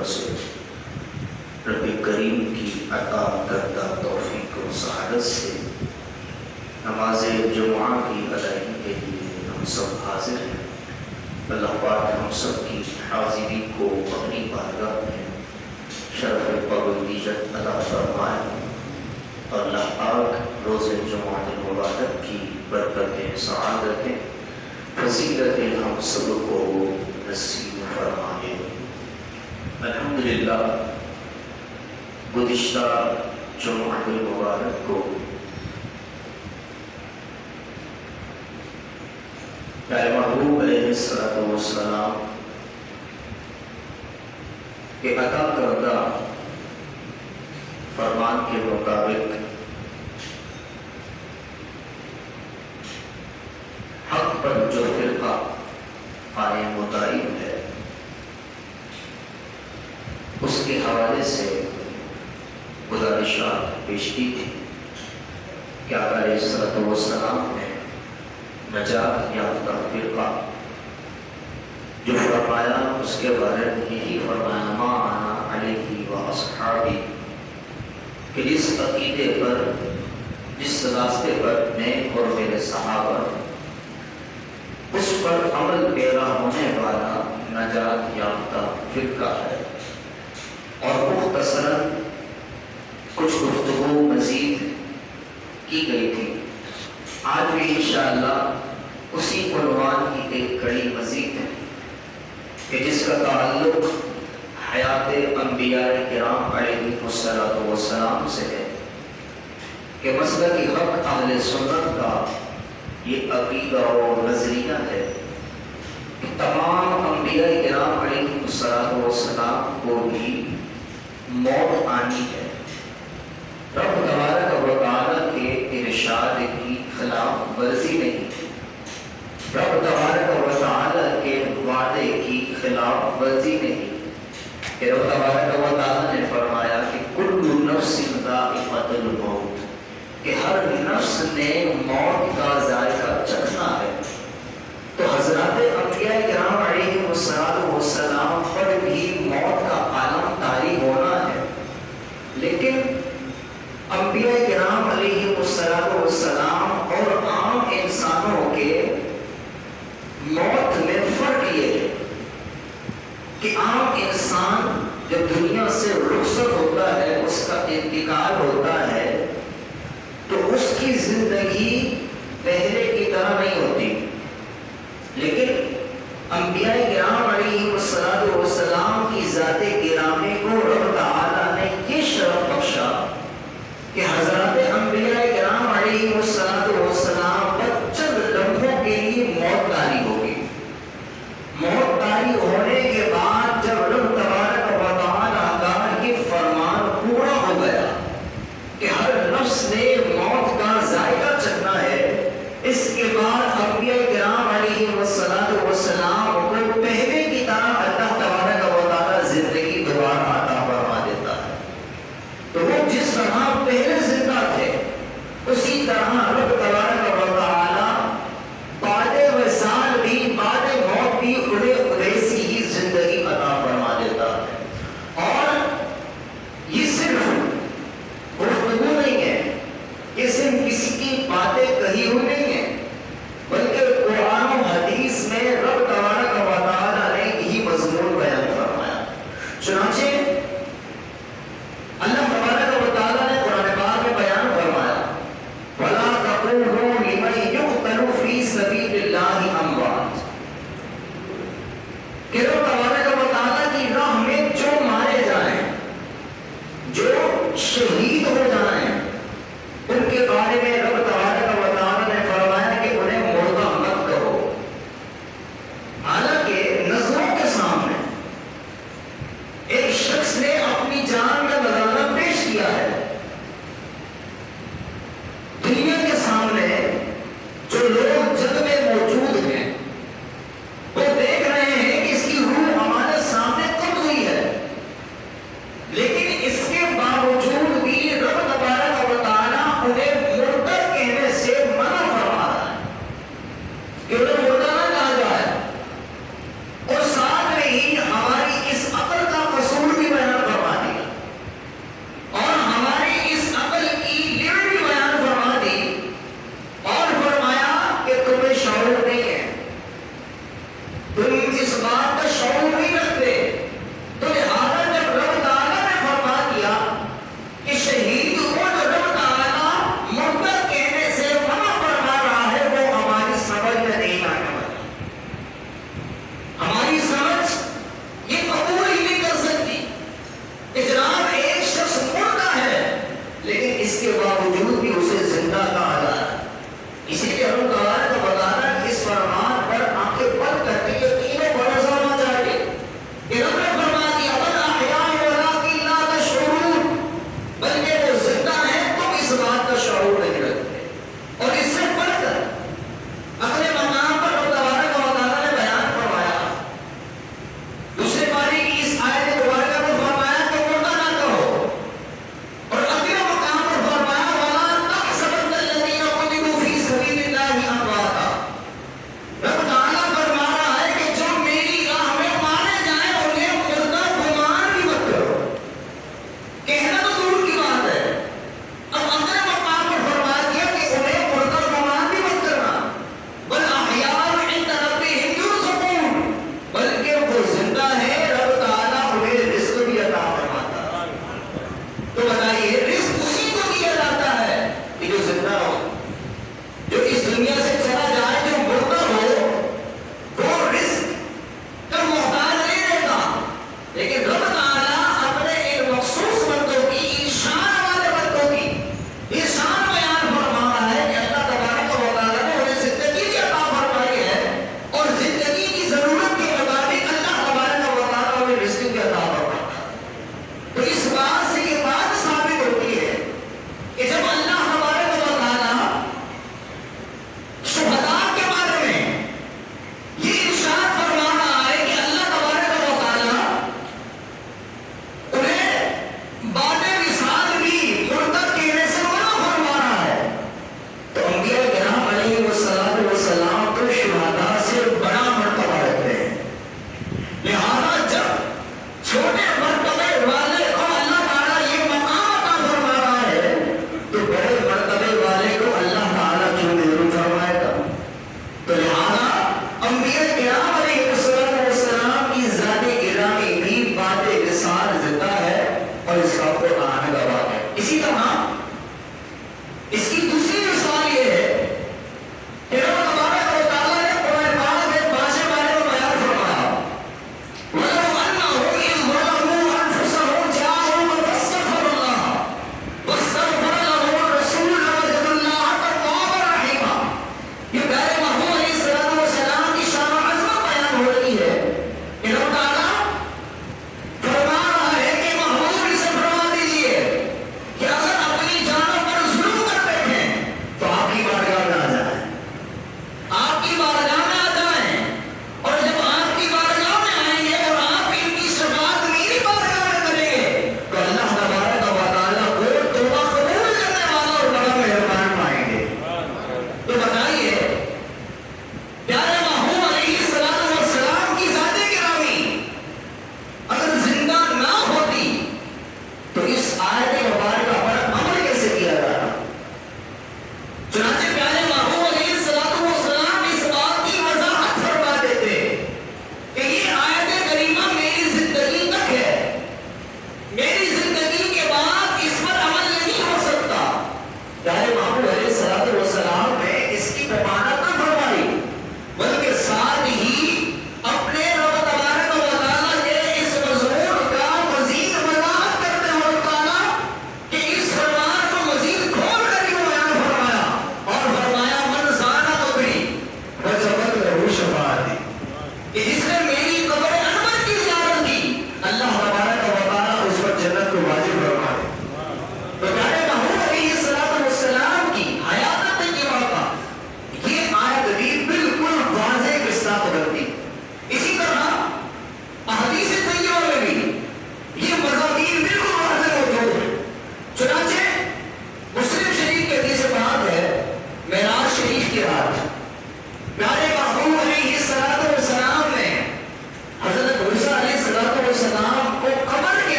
کرم سے رب کریم کی عطا کردہ توفیق و سعادت سے نماز جمعہ کی ادائیگی کے لیے ہم سب حاضر ہیں۔ اللہ پاک ہم سب کی حاضری کو اپنی بارگاہ میں شرف قبولیت عطا فرمائے اور اللہ پاک روز جمعہ المبارک کی برکتیں، سعادتیں، فضیلتیں ہم سب کو نصیب فرمائے۔ الحمدللہ گزشتہ جمعہ المبارک کو پیارے محبوب علیہ السلام کے عطا کردہ فرمان کے مطابق حق پر جو فرقہ قائم و دائم ہے اس کے حوالے سے گزارشات پیش کی تھی کہ آقا علیہ السلام نے نجات یافتہ فرقہ جو فرمایا اس کے بارے میں یہی فرمایا ما انا علیہ و اصحابی، کہ جس عقیدے پر، جس راستے پر میں اور میرے صحابہ اس پر عمل پیرا ہونے والا نجات یافتہ فرقہ ہے۔ اور مختصراً کچھ گفتگو مزید کی گئی تھی۔ آج بھی انشاءاللہ اسی عنوان کی ایک کڑی مزید ہے کہ جس کا تعلق حیات انبیاء کرام علیہ السلام سے ہے، کہ مسلک حق اہل سنت کا یہ عقیدہ و نظریہ ہے کہ تمام انبیاء کرام علیہ السلام کو بھی موت آنی ہے۔ رب تبارک و تعالیٰ کے ارشاد کی خلاف ورزی نہیں، رب تبارک و تعالیٰ کے وعدے کی خلاف ورزی نہیں، کہ رب تبارک و تعالیٰ نے فرمایا کہ کل نفس ذائقۃ الموت، کہ ہر نفس نے موت کا ذائقہ چکھنا ہے۔ تو حضرات انبیاء کرام علیہ السلام پر بھی موت کا عالم طاری ہونا ہے، لیکن انبیاء کرام علیہ السلام اور عام انسانوں کے موت میں فرق یہ ہے کہ عام انسان جب دنیا سے رخصت ہوتا ہے، اس کا انتقال ہوتا ہے، تو اس کی زندگی پہلے کی طرح نہیں ہوتی، لیکن انبیاء کرام علیہ السلام کی ذات گرامی کو رب تعالیٰ نے یہ شرف بخشا کہ حضرات انبیاء کرام علیہ السلام پر چند لمحوں کے لیے موت طاری ہوگی۔ موت طاری ہونے کے بعد جب رب تبارک و تعالیٰ کا یہ فرمان پورا ہو گیا کہ ہر نفس نے موت کا ذائقہ چکھنا ہے، اس کے بعد انبیاء کرام علیہ السلام کو پہلے کی طرح اللہ تبارک و تعالیٰ زندگی دوبارہ عطا فرما دیتا ہے۔ تو وہ جس طرح پہلے زندہ تھے اسی طرح رب تبارک و تعالیٰ بعد وصال بھی، بعد موت بھی انہیں ویسی ہی زندگی عطا فرما دیتا ہے۔ اور یہ صرف گفتگو نہیں ہے، یہ صرف کسی کی باتیں کہی ہوئی نہیں ہے، بلکہ قرآن و حدیث میں رب تبارک و تعالیٰ نے یہی مضمون بیان فرمایا۔ چنانچہ اللہ تبارک و تعالیٰ نے قرآن پاک میں بیان فرمایا وَلَا تَقُولُوا لِمَن يُقْتَلُ فِي سَبِيلِ اللَّهِ أَمْوَاتٌ، کہ رب تبارک و تعالیٰ کی راہ میں جو مارے جائیں، جو شہید ہو جائیں، ان کے بارے میں رب تبارک و تعالیٰ نے فرمایا کہ انہیں مردہ مت کرو۔ حالانکہ نظروں کے سامنے ایک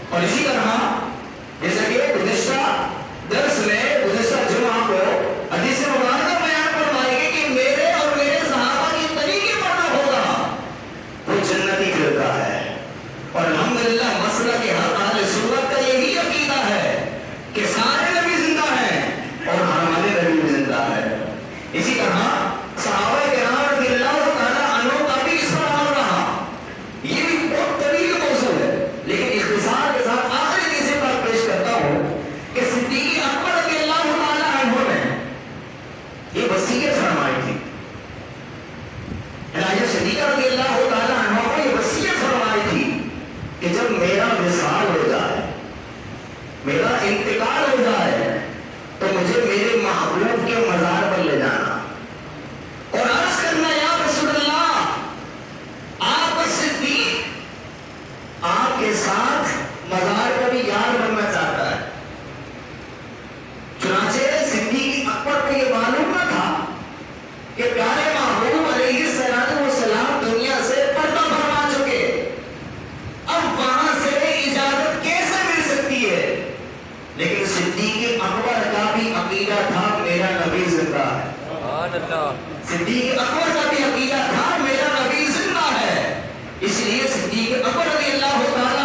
اور اسی طرح جیسا کہ گزشتہ درس میں گزشتہ جمعہ کو حدیث مبارکہ بیان فرمائی گئی کہ میرے اور میرے صحابہ کے طریقے پر نہ ہوگا وہ جنتی فرقہ ہے. اور الحمدللہ مسئلہ کے ہر اہل سنت کا یہی عقیدہ ہے کہ سارے نبی زندہ ہیں اور ہمارے نبی بھی زندہ ہے. اسی طرح صحابہ کرام رضی اللہ تعالیٰ عنہ کا بھی اس پر عمل رہا. یہ بھی بہت طویل موضوع ہے لیکن اختصار کے ساتھ آخری چیزیں پر پیش کرتا ہوں کہ صدیق اکبر رضی اللہ تعالیٰ عنہ نے یہ وصیت فرمائی تھی. عنایت صدیقہ رضی اللہ تعالیٰ عنہ کو یہ وصیت فرمائی تھی کہ جب میرا وصال ہو جائے، میرا انتقال ہو جائے تو مجھے میرے محبوب کے مزار پر لے جانا اور عرض کرنا یا رسول اللہ آپ صدیق آپ کے ساتھ مزار کا بھی یار بننا چاہتا ہے. چنانچہ صدیق اکبر کو یہ معلوم نہ تھا کہ پیارے محبوب علیہ السلام دنیا سے پردہ فرما چکے. اب وہاں سے اجازت کیسے مل سکتی ہے؟ لیکن صدیق اکبر کا بھی عقیدہ تھا میرا نبی زندہ ہے. صدیق اکبر کا بھی عقیدہ تھا میرا نبی زندہ ہے. اس لیے صدیق اکبر رضی اللہ تعالیٰ